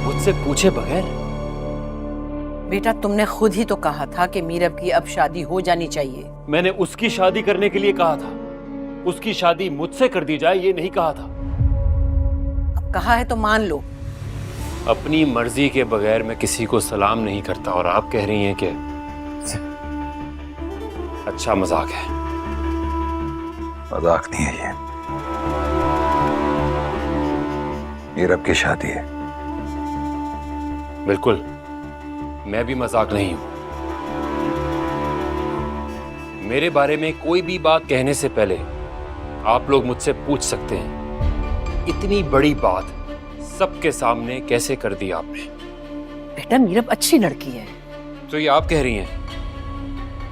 मुझसे पूछे बगैर? बेटा, तुमने खुद ही तो कहा था कि मीरब की अब शादी हो जानी चाहिए। मैंने उसकी शादी करने के लिए कहा था, उसकी शादी मुझसे कर दी जाए ये नहीं कहा था। अब कहा है तो मान लो। अपनी मर्जी के बगैर मैं किसी को सलाम नहीं करता, और आप कह रही हैं कि अच्छा मजाक है। मजाक नहीं है ये, मीरब की शादी है। बिल्कुल, मैं भी मजाक नहीं हूं। मेरे बारे में कोई भी बात कहने से पहले आप लोग मुझसे पूछ सकते हैं, इतनी बड़ी बात सबके सामने कैसे कर दी आपने? बेटा, मीरब अच्छी लड़की है। तो ये आप कह रही हैं?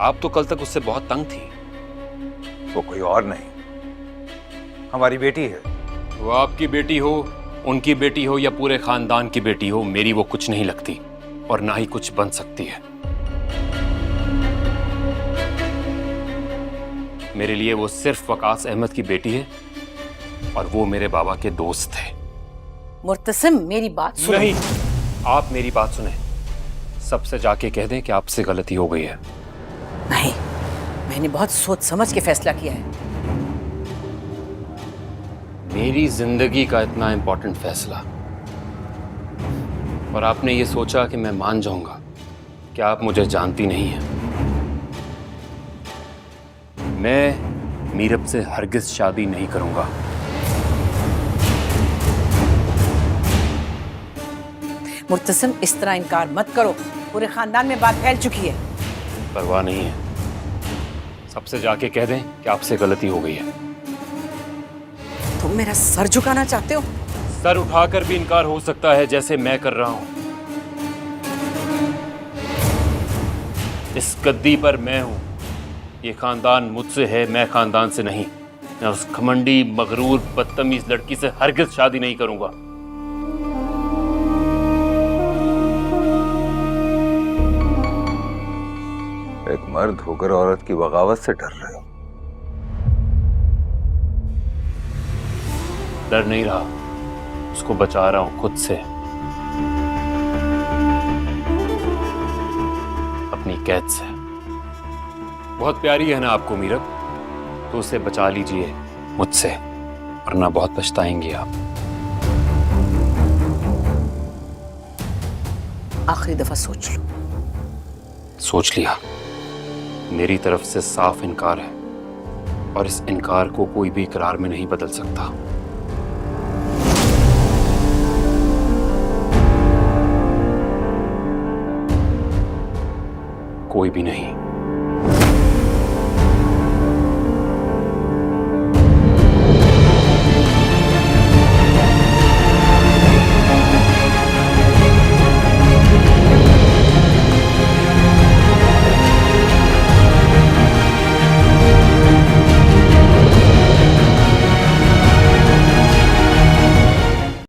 आप तो कल तक उससे बहुत तंग थी। वो कोई और नहीं, हमारी बेटी है। वो आपकी बेटी हो, उनकी बेटी हो या पूरे खानदान की बेटी हो, मेरी वो कुछ नहीं लगती और ना ही कुछ बन सकती है। मेरे लिए वो सिर्फ वकास अहमद की बेटी है और वो मेरे बाबा के दोस्त थे। मुर्तसिम, मेरी बात सुनो। नहीं, आप मेरी बात सुने। सबसे जाके कह दें कि आपसे गलती हो गई है। नहीं, मैंने बहुत सोच समझ के फैसला किया है। मेरी जिंदगी का इतना इंपॉर्टेंट फैसला, और आपने ये सोचा कि मैं मान जाऊंगा कि आप मुझे जानती नहीं हैं। मैं मीरब से हरगिज शादी नहीं करूंगा। मुर्तसिम, इस तरह इनकार मत करो, पूरे खानदान में बात फैल चुकी है। परवाह नहीं है, सबसे जाके कह दें कि आपसे गलती हो गई है। तुम मेरा सर झुकाना चाहते हो? सर उठाकर भी इनकार हो सकता है, जैसे मैं कर रहा हूं। इस गद्दी पर मैं हूं, ये खानदान मुझसे है, मैं खानदान से नहीं। मैं उस घमंडी, मगरूर, बदतमीज लड़की से हरगिज शादी नहीं करूंगा। एक मर्द होकर औरत की बगावत से डर रहे हो? डर नहीं रहा, उसको बचा रहा हूं खुद से, अपनी कैद से। बहुत प्यारी है ना आपको मीरब, तो उसे बचा लीजिए मुझसे, वरना बहुत पछताएंगे आप। आखिरी दफा सोच लो। सोच लिया। मेरी तरफ से साफ इनकार है, और इस इनकार को कोई भी इकरार में नहीं बदल सकता। कोई भी नहीं।